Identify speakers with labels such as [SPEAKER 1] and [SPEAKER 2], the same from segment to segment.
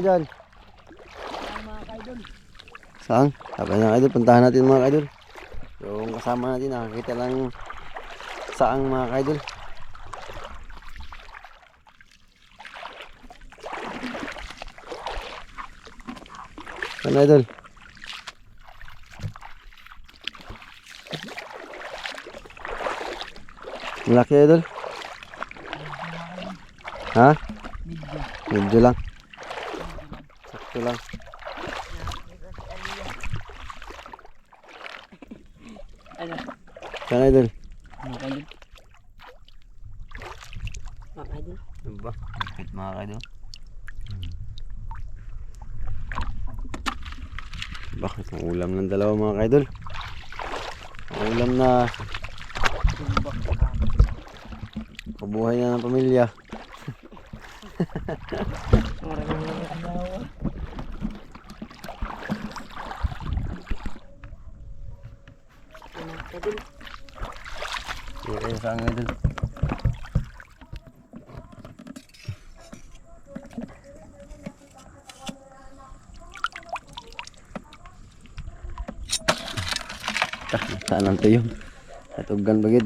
[SPEAKER 1] dyan?
[SPEAKER 2] Mga kaidol.
[SPEAKER 1] Saan? Sabi na kaidol, puntahan natin mga kaidol. Yung kasama natin, nakakita lang saang mga kaidol. Saan idol? Malaki idol? Ha? Medyo lang. Sakto lang.
[SPEAKER 2] Ano?
[SPEAKER 1] Saan idol?
[SPEAKER 2] Mga kaidol. Mga kaidol.
[SPEAKER 1] Ano ba? Kapit mga kaidol. Bakit ang ulam ng dalawa mga kaidol? Ang ulam na kabuhay na ng pamilya.
[SPEAKER 2] Maraming asawa. Mga kaidol.
[SPEAKER 1] Sige kayo saan idol? Saan ang tuyo? Natugan bagid.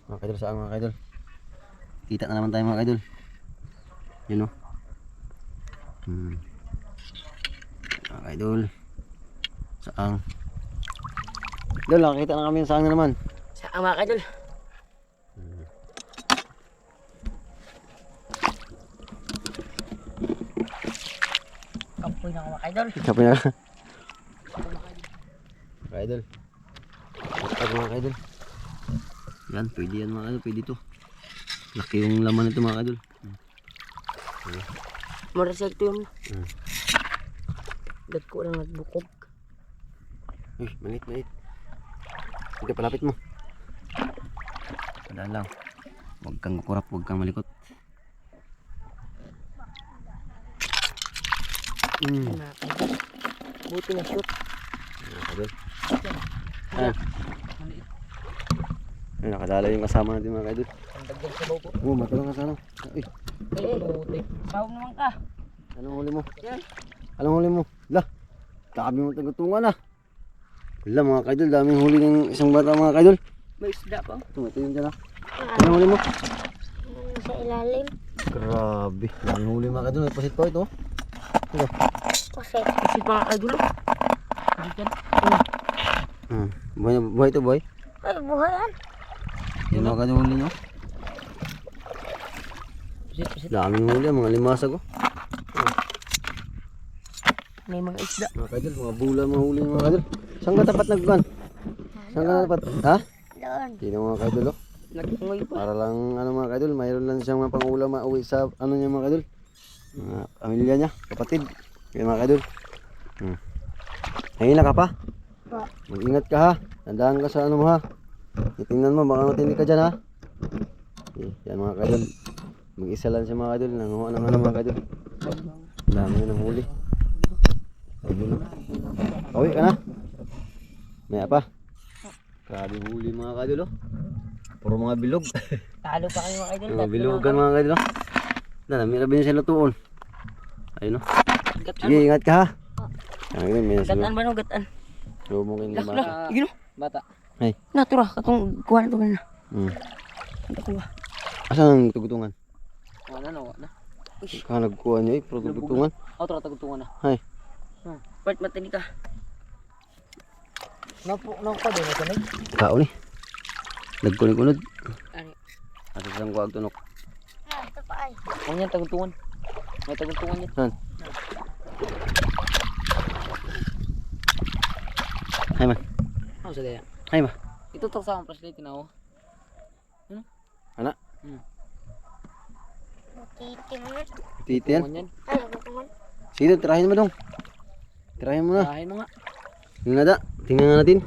[SPEAKER 1] Mga kaidol, saan mga kaidol? Kita na naman tayo mga kaidol. Yun o. Mga kaidol. Saan? Idol, nakakita na kami yung saang na naman.
[SPEAKER 2] Saan mga kaidol? Kapoy na mga kaidol.
[SPEAKER 1] Kapoy na ka. Mga kaidol. Kapag mga kaidol. Yan, pwede yan mga kaidol, pwede ito. Laki yung laman nito mga kaidol.
[SPEAKER 2] Marasekto yung dagko lang nagbukog.
[SPEAKER 1] Uy, malit. Sige, palapit mo. Padaan lang. Huwag kang kukurap, huwag kang malikot.
[SPEAKER 2] Mga kaidol. Buti na shoot.
[SPEAKER 1] Mga kaidol. Ay, nakadala yung kasama natin mga kaidol.
[SPEAKER 2] Ang dagdag sa baw po.
[SPEAKER 1] Oo, matulong ka sana. Uy,
[SPEAKER 2] Buti. Sawag naman ka.
[SPEAKER 1] anong huli mo?
[SPEAKER 2] Yan.
[SPEAKER 1] Anong huli mo? Lah, kakabi mo tagutungan ah. Wala mga kaidol, daming huli ng isang bata mga kaidol.
[SPEAKER 2] May isda pa.
[SPEAKER 1] Ito yung dyan ah. Anong huli mo?
[SPEAKER 3] Sa ilalim.
[SPEAKER 1] Grabe, daming huli mga kaidol. May pasit pa ito. Ito.
[SPEAKER 3] Kasi
[SPEAKER 2] Kasi mga kaidol. Dito.
[SPEAKER 1] Buhay ito, buhay.
[SPEAKER 3] ay buhayan.
[SPEAKER 1] Yung mga kaidol huli nyo.
[SPEAKER 2] Pisit.
[SPEAKER 1] Daming huli, mga limasag oh.
[SPEAKER 2] May mga isda.
[SPEAKER 1] Mga kaidol, mga bula mga huli mga kaidol. Saan ka dapat nagban? Saan ka dapat? Ha?
[SPEAKER 3] Doon.
[SPEAKER 1] Hindi na mga kaidol oh.
[SPEAKER 2] Nag-ungoy pa.
[SPEAKER 1] Para lang ano mga kaidol, mayroon lang siyang mga pang-ulam mauwi sa ano niya mga kaidol. Mga pamilya niya, kapatid. Kaya mga kaidol. Hangina ka pa?
[SPEAKER 3] Pa.
[SPEAKER 1] Mag-ingat ka ha. Tandaan ka sa ano mo ha. Titingnan mo, baka matindi ka dyan ha. Okay, yan mga kaidol. Mag-isa lang siya mga kaidol. Nanguha ng ano mga kaidol. Dami na ng huli. Pauwi ka na? Maya pa. Grabe huli mga kaidol oh. Puro mga bilog.
[SPEAKER 2] Talo pa kayo mga kaidol.
[SPEAKER 1] Mga bilogan mga kaidol oh. Namira ba yun sa lutuon? Ayun oh. Sige, ingat ka ha. Ayun, may nasa
[SPEAKER 2] Gatan ba no? Gatan.
[SPEAKER 1] lumungin na bata.
[SPEAKER 2] Igino. Bata.
[SPEAKER 1] Ay.
[SPEAKER 2] Natura. Katong kuha na ito na. Kuha.
[SPEAKER 1] Asan ang tugutungan?
[SPEAKER 2] Wala na.
[SPEAKER 1] Ka nagkuha niyo eh, pero tugutungan.
[SPEAKER 2] Tara tagutungan na.
[SPEAKER 1] Ay.
[SPEAKER 2] Part matini ka. Napo pa din ito na.
[SPEAKER 1] Kao ni. Nagkunod-kunod.
[SPEAKER 2] Ano?
[SPEAKER 1] Asa sang kuwag tunok.
[SPEAKER 3] Ito pa ay.
[SPEAKER 2] Ano yan tagutungan? May tagutungan yan.
[SPEAKER 1] Saan? Hay man.
[SPEAKER 2] Ano sa daya?
[SPEAKER 1] Hay ma.
[SPEAKER 2] Ito to sa akong flashlight na oh.
[SPEAKER 1] Ana.
[SPEAKER 3] Titim na.
[SPEAKER 1] Titi yan.
[SPEAKER 2] Tutungan yan.
[SPEAKER 3] Ay, nagutungan.
[SPEAKER 1] Sige, tirahin mo dong. Tirahin mo na.
[SPEAKER 2] Bahay mo nga.
[SPEAKER 1] Yung nada. Tingnan nga natin.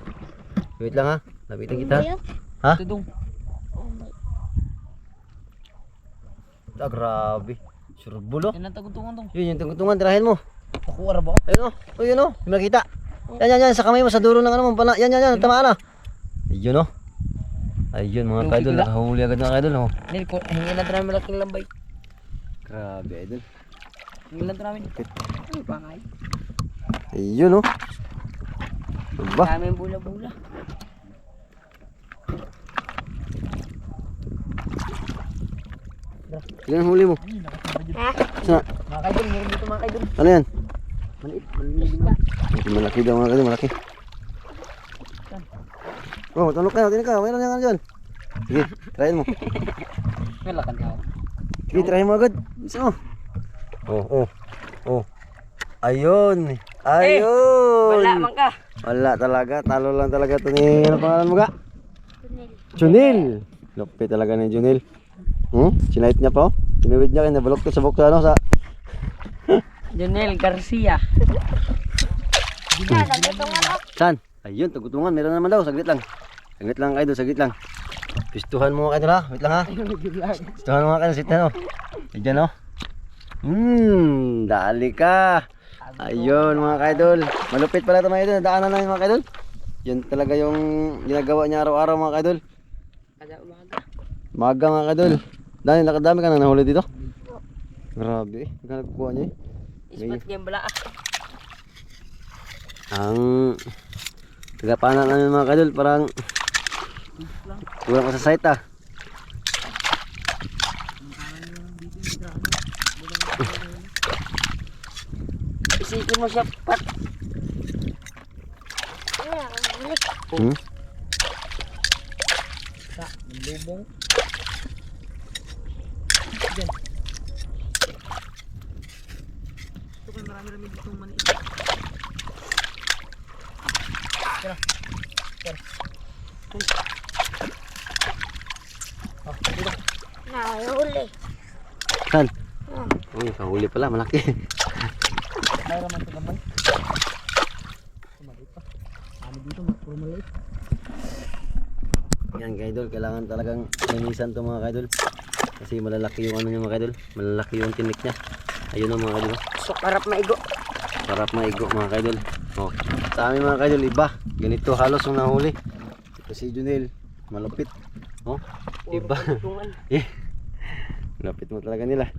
[SPEAKER 1] Wait lang ha. Lapitan kita.
[SPEAKER 3] Ayun.
[SPEAKER 1] Ha?
[SPEAKER 2] Ito dong.
[SPEAKER 1] Ah, grabe. Surbol oh.
[SPEAKER 2] Yan ang tagutungan dong.
[SPEAKER 1] Yun yung tungtungan. Tirahin mo.
[SPEAKER 2] Nakuha ba?
[SPEAKER 1] Ayun o. Oh, yun o. Hindi mo nakita. Yan. Sa kamay mo. Sa dulo ng ano mo. Pala. Yan. Tamaan na. Ayun o. Ayun mga kaidol. Nakahuli agad mga kaidol. Oh.
[SPEAKER 2] Nil, hingin lang namin malaking lambay.
[SPEAKER 1] Grabe idol.
[SPEAKER 2] Hingin lang namin. Ay, pangay.
[SPEAKER 1] Ayun o. Diba?
[SPEAKER 2] Dami yung bula-bula.
[SPEAKER 1] Ilan ang huli mo?
[SPEAKER 3] Ha?
[SPEAKER 1] Saan?
[SPEAKER 2] Mga kaidol, meron dito mga kaidol.
[SPEAKER 1] Ano yan?
[SPEAKER 2] Maliit, maliit lang.
[SPEAKER 1] Malaki daw mga kaidol. Malaki. Oh, tanong ka. Tinig ka. Mayroon yan dyan. Sige. Tryhin mo.
[SPEAKER 2] Ngalakan ka.
[SPEAKER 1] Sige, tryhin mo agad. Bisa mo. Oh. Ayun.
[SPEAKER 2] Wala man ka.
[SPEAKER 1] Wala talaga. Talo lang talaga ito ni... Ano pangalan mo ka?
[SPEAKER 3] Tunil.
[SPEAKER 1] Junil. Lupit talaga ni Junil. Sinait niya pa oh. Sinuwid niya kaya nabalok ko sa buksa ano sa...
[SPEAKER 2] Jonel Garcia.
[SPEAKER 3] Nagkatungan ako.
[SPEAKER 1] Saan? Ayun, tagutungan. Meron naman daw. Saglit lang. Saglit lang kayo. Saglit lang. Pistuhan mo kayo ha. Wait lang ha. Pistuhan mo kayo. Sit na no. Diyan oh. Dali ka. Ayun mga kaidol. Malupit pala ito mga kaidol. Daanan lang mga kaidol. Yan talaga yung ginagawa niya araw-araw mga kaidol.
[SPEAKER 2] Kada umaga.
[SPEAKER 1] Maga mga kaidol. Nakadami ka nang nahuli dito. Grabe. Magkano nagkukuha niya eh.
[SPEAKER 2] Ispat game bala.
[SPEAKER 1] Ang tagapanan namin mga kaidol. Parang kulang ko sa site ah.
[SPEAKER 2] Isikin mo siya pat.
[SPEAKER 3] Wala, balik.
[SPEAKER 2] Sa lubong. Ito kay marami-rami ditong mani. Tara.
[SPEAKER 3] Nahuli.
[SPEAKER 1] Saan?
[SPEAKER 3] Ah.
[SPEAKER 1] Uy, kahuli pala. Malaki.
[SPEAKER 2] Mayroon man ito gambay. Maliit pa. Ano dito, puro maliit.
[SPEAKER 1] Yan kaidol. Kailangan talagang linisan to mga kaidol. Kasi malalaki yung ano niya mga kaidol. Malalaki yung tinik niya. Ayun ang mga kaidol.
[SPEAKER 2] So, karap maigo.
[SPEAKER 1] Sarap maigo mga kaidol. Oh. Sa amin mga kaidol, iba. Ganito halos yung nahuli. Ito si Junel. Malupit. Oh. Iba. Eh. Malupit mo talaga nila.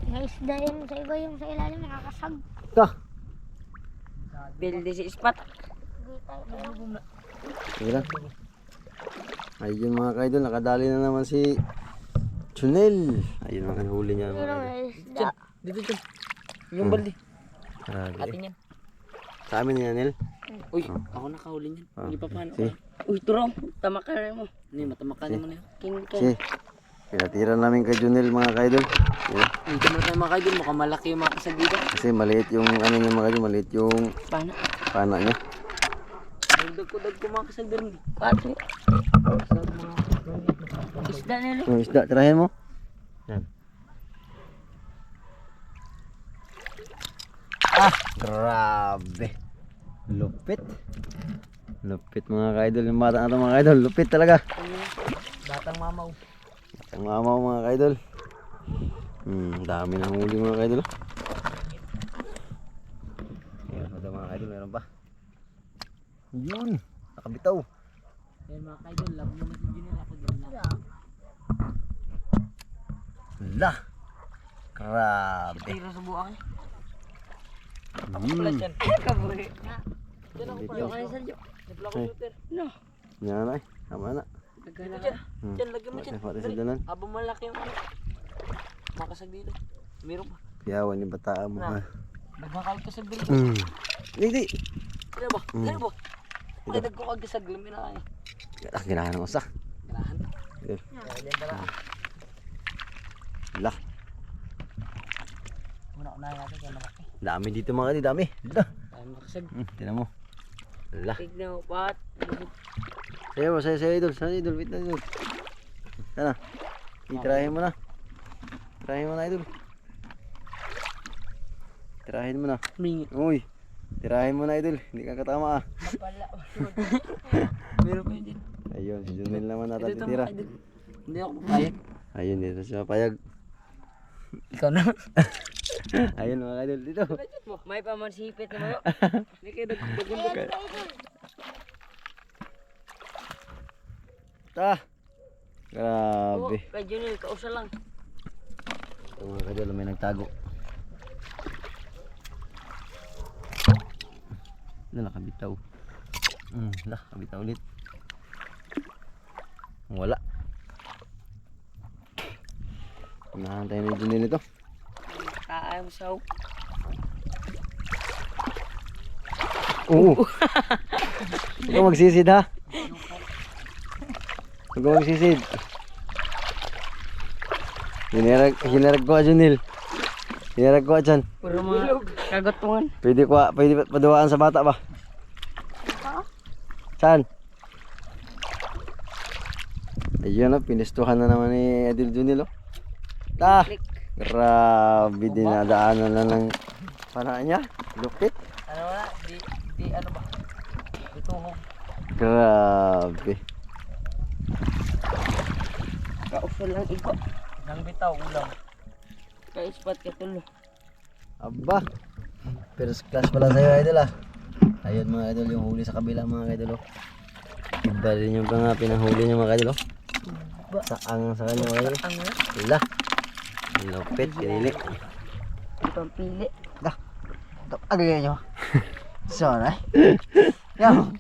[SPEAKER 3] May isda yun sa iba yung sa ilalim nakakasag.
[SPEAKER 1] Ito.
[SPEAKER 2] Pilde si ispat.
[SPEAKER 3] Hindi tayo.
[SPEAKER 1] Sige lang. Ayun mga kaidol. Nakadali na naman si Junel. Ayun mga huli niya mga
[SPEAKER 3] Pero
[SPEAKER 1] kaidol.
[SPEAKER 3] may isda.
[SPEAKER 2] Dito. Yung baldi.
[SPEAKER 1] Grabe.
[SPEAKER 2] Atin yan.
[SPEAKER 1] Sa amin ni Anel.
[SPEAKER 2] Uy, ako nakahuli niyan.
[SPEAKER 1] Ah,
[SPEAKER 2] Hindi pa paano.
[SPEAKER 1] sige.
[SPEAKER 2] Uy, turong. Tamakan mo. Hindi, matamakan mo na yun. King.
[SPEAKER 1] Kasi pinatira namin kay Junel mga kaidol. Yeah.
[SPEAKER 2] Hindi mo tayo mga kaidol. Mukhang malaki yung mga kasagida.
[SPEAKER 1] Kasi maliit yung ano niya mga kaidol. Maliit yung
[SPEAKER 2] Paano?
[SPEAKER 1] pana niya.
[SPEAKER 2] Dagdag ko mga kasagida rin. Pato. Isda nila.
[SPEAKER 1] Yung isda, tirahin mo. Yan. Grabe. Lupit. Lupit mga kaidol. Yung bata na ito mga kaidol. Lupit talaga.
[SPEAKER 2] Batang mamaw.
[SPEAKER 1] Ang mamaw mga kaidol. Dami na huli mga kaidol. Ayan pa daw mga kaidol. Meron pa. Yun. Nakabitaw.
[SPEAKER 2] Ayan mga kaidol. Love mo na si Junel. Ako din na.
[SPEAKER 1] Lah. Grabe.
[SPEAKER 2] Tira sa buwang.
[SPEAKER 1] Hmm.
[SPEAKER 2] Plus yan. Kaburi. Diyan ako
[SPEAKER 1] Dito.
[SPEAKER 2] pala. Ano sa Diyo? Nagplako
[SPEAKER 1] Ay.
[SPEAKER 2] Luther. No.
[SPEAKER 1] Yan na eh. Tama na.
[SPEAKER 2] Nagkala ka. Diyan, lagyan mo dyan.
[SPEAKER 1] Pati sa danan.
[SPEAKER 2] Habang malaki yung ano. Makasag dito. Meron pa.
[SPEAKER 1] Yawan yung bataan mo ha.
[SPEAKER 2] Nagmakawag kasag dito.
[SPEAKER 1] Hindi.
[SPEAKER 2] Kaya ba? Kaya ba? Ay, nagkukag kasag. Lamin na kaya.
[SPEAKER 1] Ginahan ng usa.
[SPEAKER 2] Ganahan.
[SPEAKER 1] Ayun.
[SPEAKER 2] Diyan tala.
[SPEAKER 1] Lah.
[SPEAKER 2] Una-unahin natin kaya malaki.
[SPEAKER 1] Dami dito mga kaidol. Dami. Dito.
[SPEAKER 2] Tayo makasag.
[SPEAKER 1] Tinan mo. Lah.
[SPEAKER 2] Tignan mo, Pat.
[SPEAKER 1] Sayo mo. Sayo idol. Sayo idol. Wait na idol. Sana. Itirahin mo na. Tirahin mo na idol. Tirahin mo na.
[SPEAKER 2] Mingi.
[SPEAKER 1] Uy. Tirahin mo na idol. Hindi ka katama ah.
[SPEAKER 2] Mapala. Meron pa yun dyan.
[SPEAKER 1] Ayun. Si Junel naman natin
[SPEAKER 2] Dito
[SPEAKER 1] titira.
[SPEAKER 2] mga idol. Hindi ako papayag.
[SPEAKER 1] Ayun dito siya payag.
[SPEAKER 2] Ikaw na.
[SPEAKER 1] Ayun mga kaidol dito.
[SPEAKER 2] May pamansipit na mo. Hindi kayo
[SPEAKER 3] Ayan, sa idol.
[SPEAKER 1] Ta. Grabe.
[SPEAKER 2] Kay Junil, kausa lang.
[SPEAKER 1] Ito mga kaidol, may nagtago. Nakabitaw. Nakabitaw ulit. Wala. Nahantay na yung nito.
[SPEAKER 2] Kaayang saw.
[SPEAKER 1] Oo. Huwag kang magsisid ha. Huwag kang magsisid. Hinarag ko Junil. Hinarag ko dyan.
[SPEAKER 2] Puro mga kagotungan.
[SPEAKER 1] Pwede paduwaan sa bata ba? Saan? Ayun o, pinistuhan na naman ni Adil Junil o. Ta! Grabe, dinadaanan na ng panaan niya. Lupit.
[SPEAKER 2] Ano wala? Di ano ba? Di tuhog.
[SPEAKER 1] Grabe.
[SPEAKER 2] Kausa lang iko. Nang bitaw ulam. Kaya ispat ka tulo.
[SPEAKER 1] Aba. First class pala sa'yo idol ah. Ayun mga idol, yung huli sa kabila mga idol oh. Iba rin yung mga pinahuli niya mga idol oh. Saang sa kanya mga idol.
[SPEAKER 2] Ang na?
[SPEAKER 1] Wala. Lupit, kinili.
[SPEAKER 2] Pampili.
[SPEAKER 4] Agay nyo. Sorry. Yo.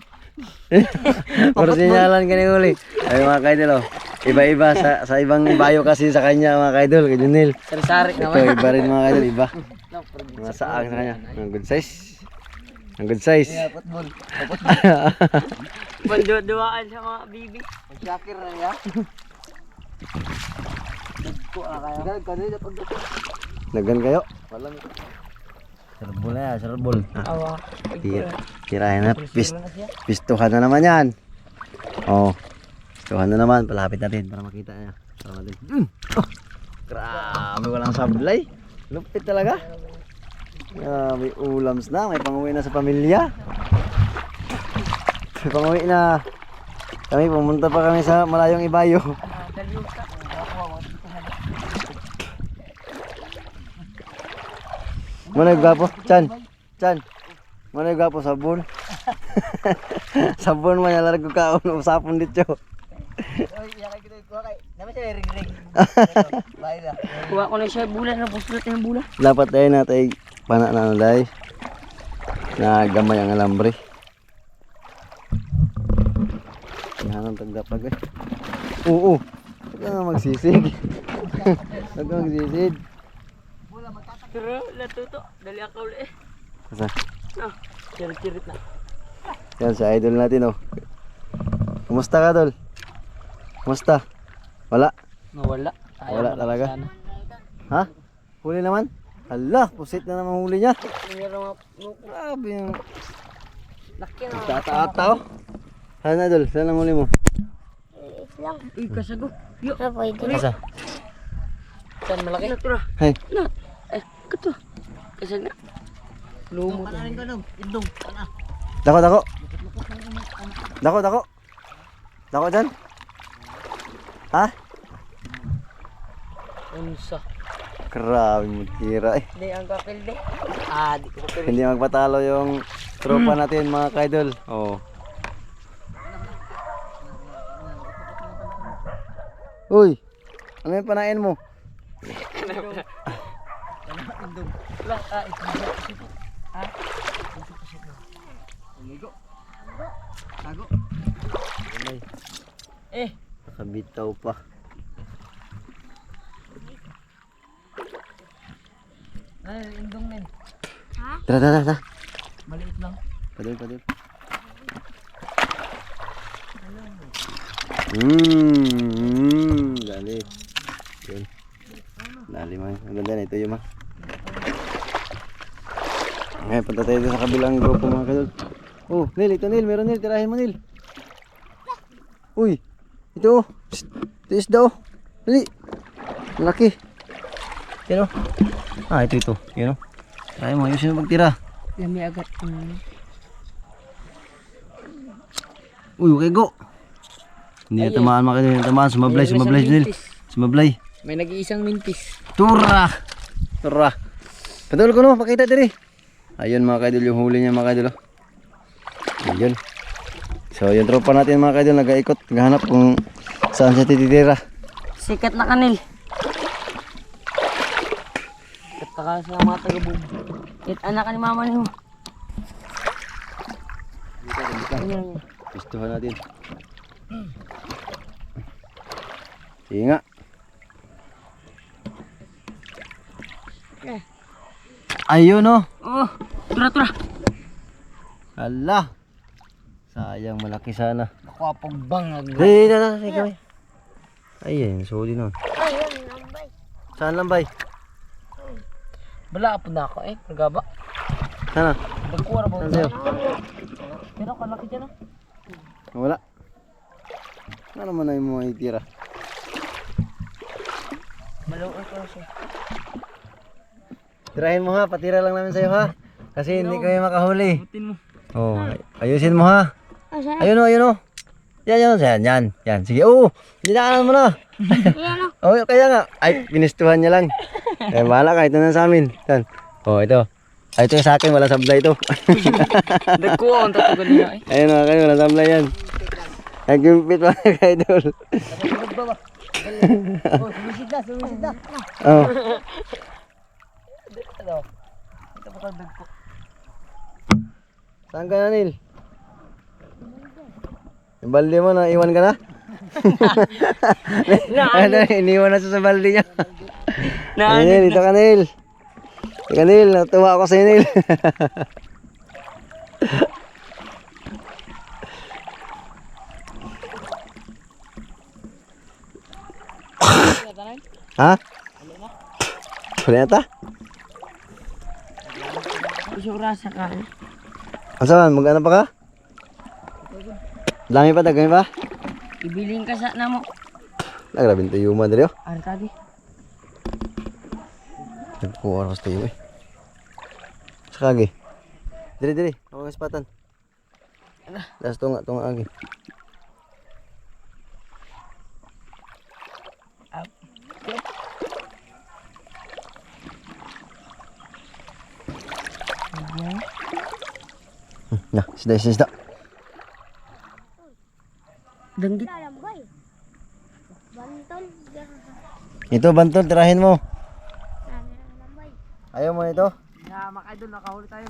[SPEAKER 1] Puro sinyalan ka ni huli. Ay mga kaidol oh. Iba-iba sa ibang bayo kasi sa kanya mga kaidol. Kay Junil.
[SPEAKER 2] Sari-sari
[SPEAKER 1] Ito
[SPEAKER 2] naman.
[SPEAKER 1] iba rin mga kaidol, iba. Mga saang sa kanya. Ang good size. Ang good size.
[SPEAKER 4] Football.
[SPEAKER 2] Banduduaan sa mga bibi.
[SPEAKER 4] Shakir na niya. Ko kaya. Kanina pag
[SPEAKER 1] Dagan kayo. Walang. Serbol na yan, serbol.
[SPEAKER 2] Awa.
[SPEAKER 1] Tirahin na. Pistuhan na naman yan. Oh. Pistuhan na naman. Palapit natin para makita niya. Para natin. Oh. Grabe, walang sablay. Lupit talaga. May ulams na. May panguwi na sa pamilya. May panguwi na. Kami pumunta pa kami sa malayong ibayo. Mana yung gwapo? Chan. Chan. Mana yung gwapo? Sabon. Sabon man yung largo kaon. Usapon dito.
[SPEAKER 4] Oy, yakay kita ko kay. Nama siya ring-ring. Bye na.
[SPEAKER 2] Kuha ko na siya bulan. Napuslat na yung bulan.
[SPEAKER 1] Dapat tayo natin panak na ano dahil. Na gamay ang alambre. Yan ang tagdapag eh. Oo. Huwag ka nga magsisid. Huwag ka magsisid.
[SPEAKER 2] Pero natuto. Dali ako ulit.
[SPEAKER 1] Asa?
[SPEAKER 2] No. Chirit-chirit na.
[SPEAKER 1] Yan sa idol natin oh. Kumusta ka tol? Kumusta? Wala?
[SPEAKER 2] Nawala.
[SPEAKER 1] Wala talaga? Ha? Huli naman? Hala, pusit na naman huli niya.
[SPEAKER 2] Meron mga
[SPEAKER 1] Grabe yung
[SPEAKER 2] laki na.
[SPEAKER 1] tata-ata oh. Saan idol? Saan ang huli mo?
[SPEAKER 3] Liit lang.
[SPEAKER 2] Uy, kasago. Yo.
[SPEAKER 3] Sa pwede.
[SPEAKER 1] Asa?
[SPEAKER 2] Saan malaki? Natura.
[SPEAKER 1] Hay.
[SPEAKER 2] Na. Kato. Kasag na. Lumot.
[SPEAKER 4] Panarin ko nung indong. Ana.
[SPEAKER 1] Dako, dako. Dako, dako. Dako dyan. Ha?
[SPEAKER 2] Unsa.
[SPEAKER 1] Grabe mo tira eh.
[SPEAKER 2] Hindi ang kapilde. Di ko kapilde.
[SPEAKER 1] Hindi magpatalo yung tropa natin mga kaidol. Oo. Uy, ano yung panain mo?
[SPEAKER 2] Lang, ito.
[SPEAKER 4] Tago.
[SPEAKER 1] Nakabitaw pa.
[SPEAKER 4] Ay, indong men.
[SPEAKER 1] Tara, tara, tara.
[SPEAKER 4] Maliit lang.
[SPEAKER 1] Padil, padil. Dali. Yun. Dali man. Ang ganda na ito yung ma. Ngayon, punta tayo sa kabilang grupo mga kadol. Oh, Nil, ito Nil. Meron Nil. Tirahin mo Nil. Uy. Ito oh. Psst. Ito isda oh. Dali. Malaki. Yan oh. Ah, ito. Yan oh. Tirahin mo. Ayusin mo magtira.
[SPEAKER 2] Lami agad.
[SPEAKER 1] Uy, okay go. Hindi na tamaan mga kadol. Tamaan. Sumablay, sumablay Nil. Sumablay.
[SPEAKER 2] May nag-iisang mintis.
[SPEAKER 1] Tura. Tura. Patulog ko no, pakita diri. Ayun mga kaidol yung huli niya mga kaidol. Oh. Ayun. So yung tropa natin mga kaidol nag-iikot, naghahanap kung saan siya titira.
[SPEAKER 2] Sikat na kanil. Sikat ka sa mga tagabog. It anak ka ni mama niyo.
[SPEAKER 1] Gustuhan natin. Sige nga. Ayun oh.
[SPEAKER 2] Oh, tura.
[SPEAKER 1] Ala. Sayang malaki sana.
[SPEAKER 4] Ako apong bang.
[SPEAKER 1] Sige. Ayun, sorry nun.
[SPEAKER 3] Ayun, lambay.
[SPEAKER 1] Saan lang bay?
[SPEAKER 2] Bala po na ako eh. Nagaba.
[SPEAKER 1] Sana?
[SPEAKER 2] Nagkuha ba?
[SPEAKER 1] Saan sa'yo?
[SPEAKER 2] Pero kalaki dyan ah.
[SPEAKER 1] Wala. Ano naman na yung mga itira?
[SPEAKER 2] Maluoy ko siya.
[SPEAKER 1] Tirahin mo ha, patira lang namin sa'yo ha. Kasi hindi kami makahuli.
[SPEAKER 2] Butin mo.
[SPEAKER 1] Oh, ayusin mo ha.
[SPEAKER 3] Asan?
[SPEAKER 1] Ayun o. Yan. Sige, dinaanan mo na.
[SPEAKER 3] Ayan o.
[SPEAKER 1] Kaya nga. Ay, pinistuhan niya lang. Eh, bahala ka. Ito na sa amin. Yan. Ito. Ay, ito sa akin. Wala sablay ito.
[SPEAKER 2] Nagkuha ang tatugan niya eh.
[SPEAKER 1] Ayun mga kayo. Wala sablay yan. Nag-impit mga kaidol.
[SPEAKER 4] Sumisid na.
[SPEAKER 1] Oh.
[SPEAKER 2] Ano? Ito pa kang dagko.
[SPEAKER 1] Saan ka na, Nil? Yung balde mo, iwan ka na? Iniwan na siya sa balde niya. Nil, dito ka, Nil. Dito ka, Nil. Natuwa ako sa'yo, Nil. Ha? Huli na ta?
[SPEAKER 2] Isura sa ka.
[SPEAKER 1] Asaman, mag-ano pa ka? Dami pa, dagami pa?
[SPEAKER 2] Ibilin ka sa namo.
[SPEAKER 1] Grabe yung tuyo mo, dali oh.
[SPEAKER 2] Ano tadi?
[SPEAKER 1] Nagkuha ako sa tuyo eh. Sakagi. Dili. Ako ng ispatan. Das tunga agi. Nah, sida.
[SPEAKER 2] Danggit.
[SPEAKER 3] Lambay. Bantol.
[SPEAKER 1] Ito, bantol, tirahin mo.
[SPEAKER 3] Lambay.
[SPEAKER 1] Ayaw mo ito?
[SPEAKER 2] Ya, makaidol nakahuli tayo.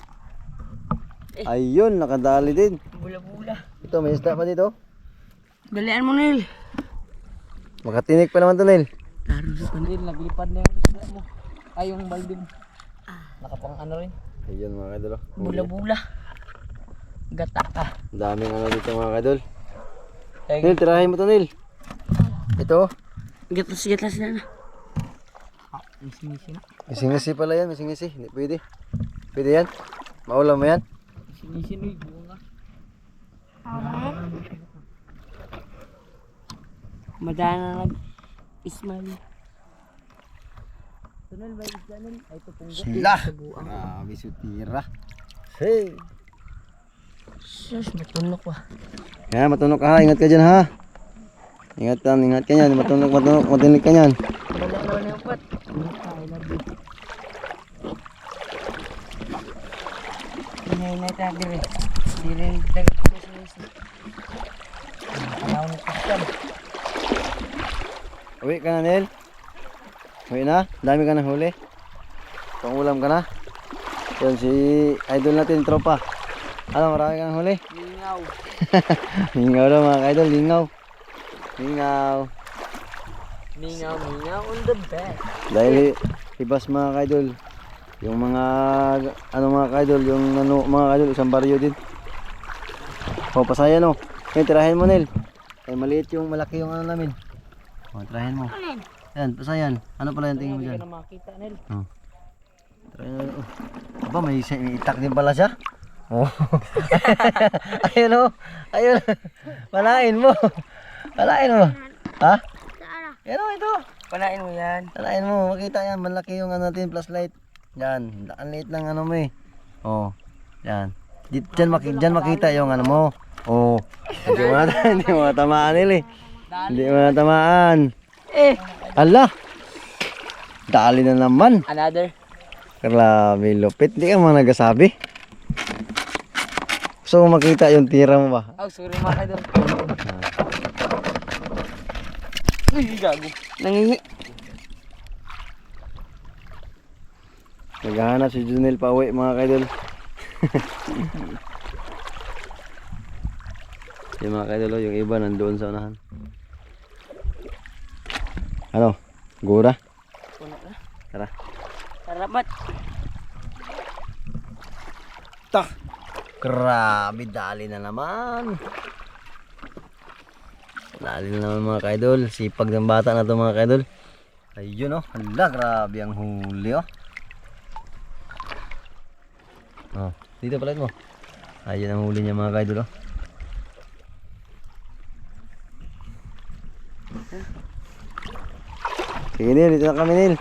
[SPEAKER 1] Ayun, nakadali din.
[SPEAKER 2] Bula-bula.
[SPEAKER 1] Ito, may isda pa dito.
[SPEAKER 2] Dalian mo Nil.
[SPEAKER 1] Makatinik pa naman to, Nil.
[SPEAKER 2] Taro sa kanil, naglipad na yung isda mo. Ay, yung balde mo. Nakapang ano rin.
[SPEAKER 1] Ayun mga kadol.
[SPEAKER 2] Bula-bula. Gata ka.
[SPEAKER 1] Daming ano dito mga kadol.
[SPEAKER 2] Ay,
[SPEAKER 1] Nil, tirahin mo to, Nil. Ito.
[SPEAKER 2] gatas na. Misi na.
[SPEAKER 1] Misingisi pala yan, misingisi. Hindi pwede. Pwede yan? Maulam mo yan?
[SPEAKER 2] Misi na yung bunga. Madana nag-ismali. Tunal ba isda Nil? Ay, ito pong
[SPEAKER 1] Sila! Grabe sutira. Hey!
[SPEAKER 2] Sus, matunok pa.
[SPEAKER 1] Kaya matunog ka ha, ingat ka dyan ha. Ingat ka dyan, matunog ka dyan.
[SPEAKER 2] Wala naman yung pat. I love you. Hinay na tayo dire. Di rin dagat ko sa isa. Alaw na pasyan.
[SPEAKER 1] Uwi ka na, Nel. Uwi na, dami ka na huli. Pangulam ka na. Yan si idol natin, tropa. Ano, marami ka na huli?
[SPEAKER 2] Lingaw.
[SPEAKER 1] Lingaw daw mga idol, lingaw. Lingaw.
[SPEAKER 2] Lingaw on the bed.
[SPEAKER 1] Dahil ibas mga kaidol, yung mga mga kaidol, yung mga kaidol, isang baryo din. O, pasaya no. Yan, tirahin mo Nel. Ay, maliit yung malaki yung ano namin. O, tirahin mo. Yan, pasayan. Ano pala yung tingin mo
[SPEAKER 2] Hindi
[SPEAKER 1] dyan?
[SPEAKER 2] ka na makita Nel.
[SPEAKER 1] Tirahin mo. Aba, may itak din pala siya. Oh. Ayun o. Ayun. Palain mo. Ha? Yan o, ito.
[SPEAKER 2] Panain mo yan.
[SPEAKER 1] Talain mo, makita yan, malaki yung ano natin, flashlight. Yan, ang liit lang ano mo eh. Oh, yan. Diyan makita yung ano mo. Oh, hindi mo natamaan nila eh. Hindi mo natamaan.
[SPEAKER 2] Eh.
[SPEAKER 1] Ala, dali na naman.
[SPEAKER 2] Another.
[SPEAKER 1] Grabe, lupit. Di ka mga nagasabi. Gusto mo makita yung tira mo ba?
[SPEAKER 2] Oh, sorry mga idol. Uy, gago. Nangingi.
[SPEAKER 1] Naghahanap si Junel pa uwi mga kaidol. Yung mga kaidol, yung iba nandoon sa unahan. Ano? Gura?
[SPEAKER 2] Puno na.
[SPEAKER 1] Tara.
[SPEAKER 2] Salamat.
[SPEAKER 1] Tak! Grabe, dali na naman. Dali na naman mga kaidol. Sipag ng bata na to mga kaidol. Ayun oh. Hala, grabe ang huli oh. Oh, dito pala mo. Ayun ang huli niya mga kaidol oh. Sige Nil, dito na kami Nil.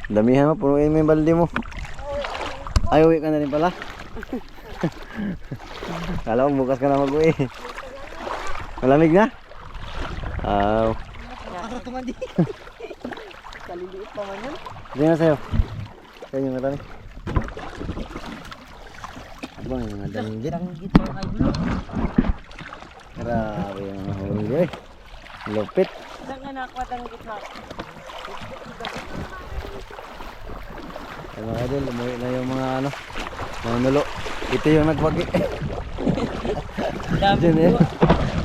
[SPEAKER 1] Damihan mo, punuin mo yung balde mo. Ay, uwi ka na rin pala. Kala ko bukas ka na mag-uwi. Malamig na?
[SPEAKER 4] Para tumandi.
[SPEAKER 2] Kaliliit pa man yun.
[SPEAKER 1] Sige na sa'yo. Sa inyo matami. Abang yung mga danggit.
[SPEAKER 2] Danggit mga idol.
[SPEAKER 1] Grabe yung mga huli eh. Lupit.
[SPEAKER 2] Saan nga nakuha danggit ha?
[SPEAKER 1] Ay mga idol, umuwi na yung mga ano, mga nulo. Ito yung nagwagi.
[SPEAKER 2] Dami
[SPEAKER 1] Junel.
[SPEAKER 2] po.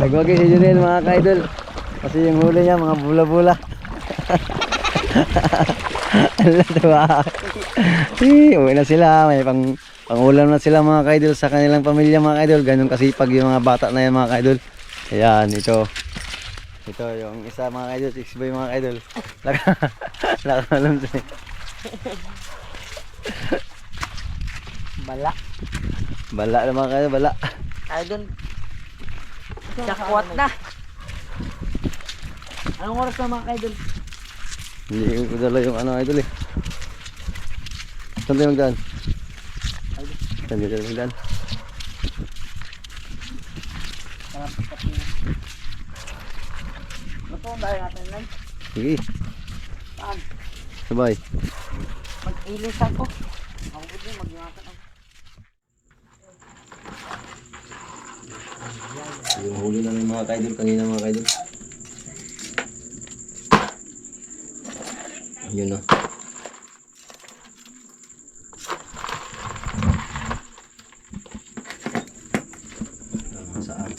[SPEAKER 1] Nagwagi si Junel mga kaidol. Kasi yung huli niya mga bula-bula. Ala tuwa. Uwi na sila, may pangulam na sila mga kaidol sa kanilang pamilya mga kaidol. Ganun kasipag yung mga bata na yan mga kaidol. Ayan, ito. Ito yung isa mga kaidol, 6 boy mga kaidol. Lakalam siya.
[SPEAKER 2] Bala.
[SPEAKER 1] Bala na mga kaidol, bala.
[SPEAKER 2] Idol. Sakwat na. Anong oras na mga idol?
[SPEAKER 1] Hindi ko dala yung ano idol eh. Saan tayo magdaan? Saan tayo magdaan?
[SPEAKER 2] Ito ang dahil natin lang.
[SPEAKER 1] Sige,
[SPEAKER 2] Saan?
[SPEAKER 1] sabay.
[SPEAKER 2] Mag-ilisan ko. Ako po din, mag-ingatan ako.
[SPEAKER 1] Yung huli namin mga kaidol kanina mga kaidol. Yun o. Saan?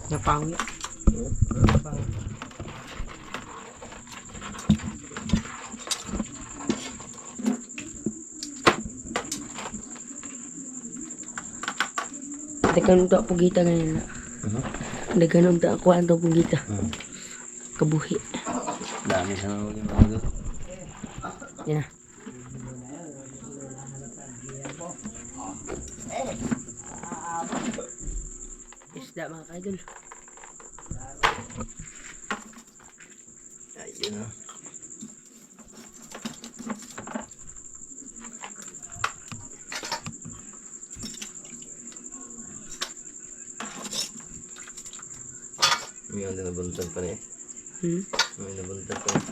[SPEAKER 2] Napangit. Dagan ta pugita ganina. Dagan ta ako anto pugita. Kabuhi.
[SPEAKER 1] Dami sa huli mga kaidol.
[SPEAKER 2] Yan na. Isda mga kaidol.
[SPEAKER 1] Ayun o. May ano nabuntag pa niya eh. May nabuntag pa niya.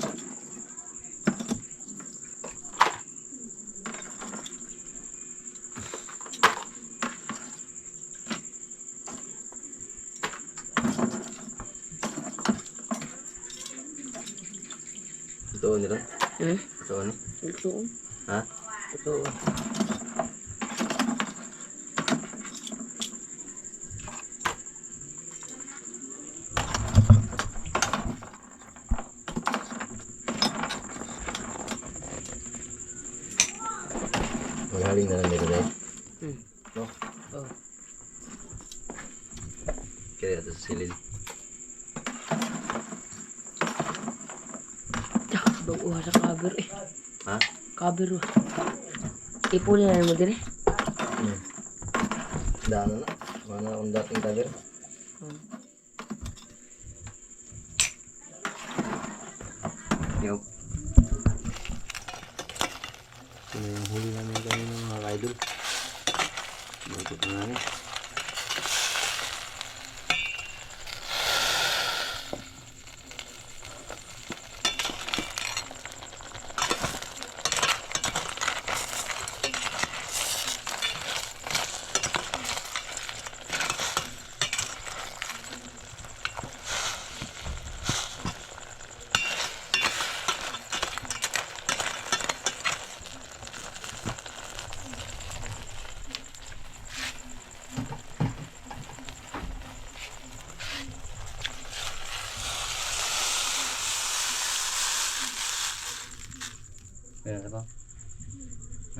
[SPEAKER 1] Totoo nila? Totoo ni?
[SPEAKER 2] Totoo.
[SPEAKER 1] Ha?
[SPEAKER 2] Totoo.
[SPEAKER 1] Maghaling na lang dito na eh.
[SPEAKER 2] Hmm.
[SPEAKER 1] No?
[SPEAKER 2] Oh.
[SPEAKER 1] Kaya ito sa silid.
[SPEAKER 2] Bago sa cover eh.
[SPEAKER 1] Ha?
[SPEAKER 2] Cover wa. Ipunin na mo din eh.
[SPEAKER 1] Daan na. Mana akong dating cover. Yup. Ito na yung huli namin kanina mga ka-idol. Bakit na namin. Meron na ba?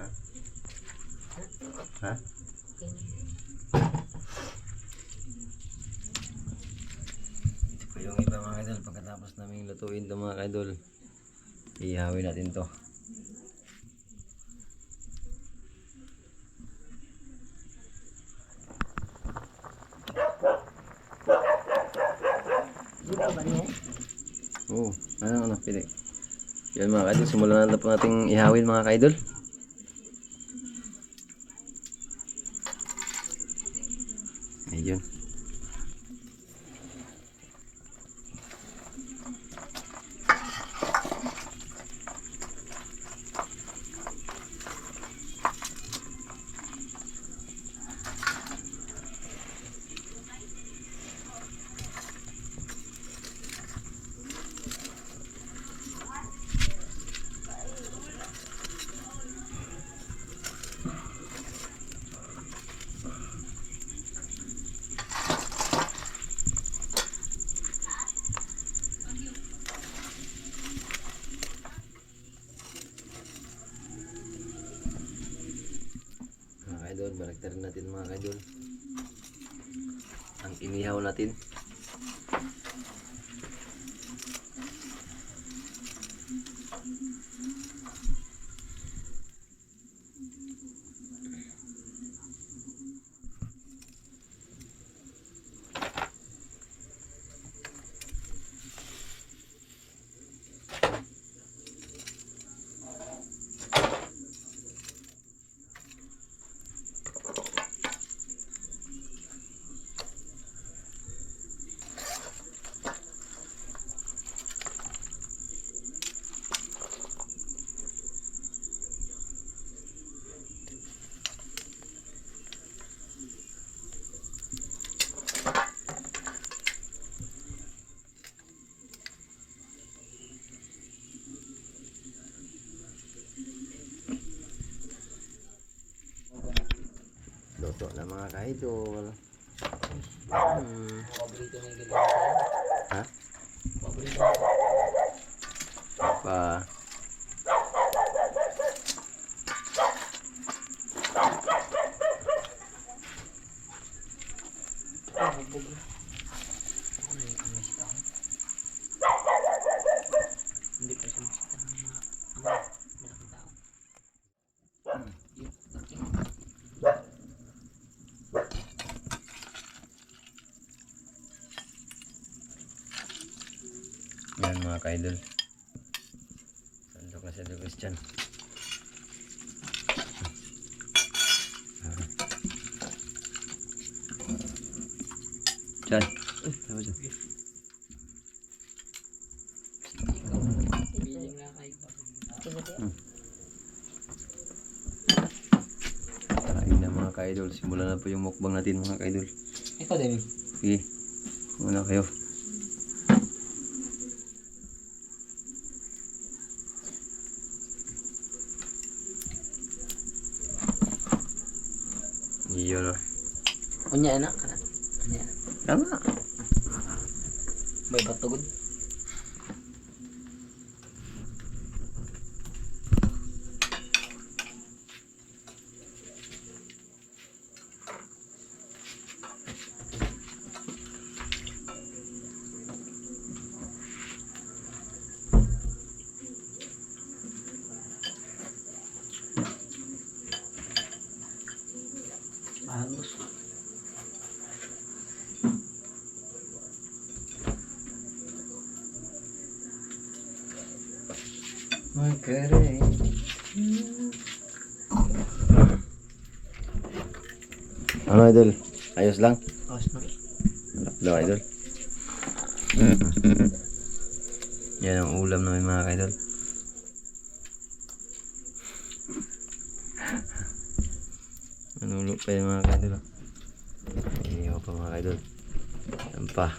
[SPEAKER 1] Ha? Ha? Ito po yung iba mga idol. Pagkatapos namin lutuin ito mga idol, ihawin natin to.
[SPEAKER 2] Sudah ba niya?
[SPEAKER 1] Oo, ano pili. Yan mga kaidol, simulan na po nating ihawin mga kaidol. Ayun. Mga kaidol, baliktarin natin mga kaidol. Ang inihaw natin. Luto na mga kaidol.
[SPEAKER 2] Paborito na yung galing.
[SPEAKER 1] Ha?
[SPEAKER 2] Paborito.
[SPEAKER 1] Pa.
[SPEAKER 2] Hubog. Hindi pa siya makita ng mga malaking tao.
[SPEAKER 1] Yan mga kaidol. Sandok na siya dugis dyan. Dyan. Tama dyan.
[SPEAKER 2] Piling lang kayo.
[SPEAKER 1] Kain na mga kaidol. Simulan na po yung mukbang natin mga kaidol.
[SPEAKER 2] Ikaw din.
[SPEAKER 1] Sige. Muna kayo. Iyon na.
[SPEAKER 2] Unya na kana. Unya.
[SPEAKER 1] Tama.
[SPEAKER 2] May batugod.
[SPEAKER 4] Agos. Magkaray.
[SPEAKER 1] Ano idol? Ayos lang?
[SPEAKER 4] Agos na.
[SPEAKER 1] Hello idol. Yan ang ulam namin mga idol. Manulo pa yung mga idol. Iihaw pa mga idol. Yan pa.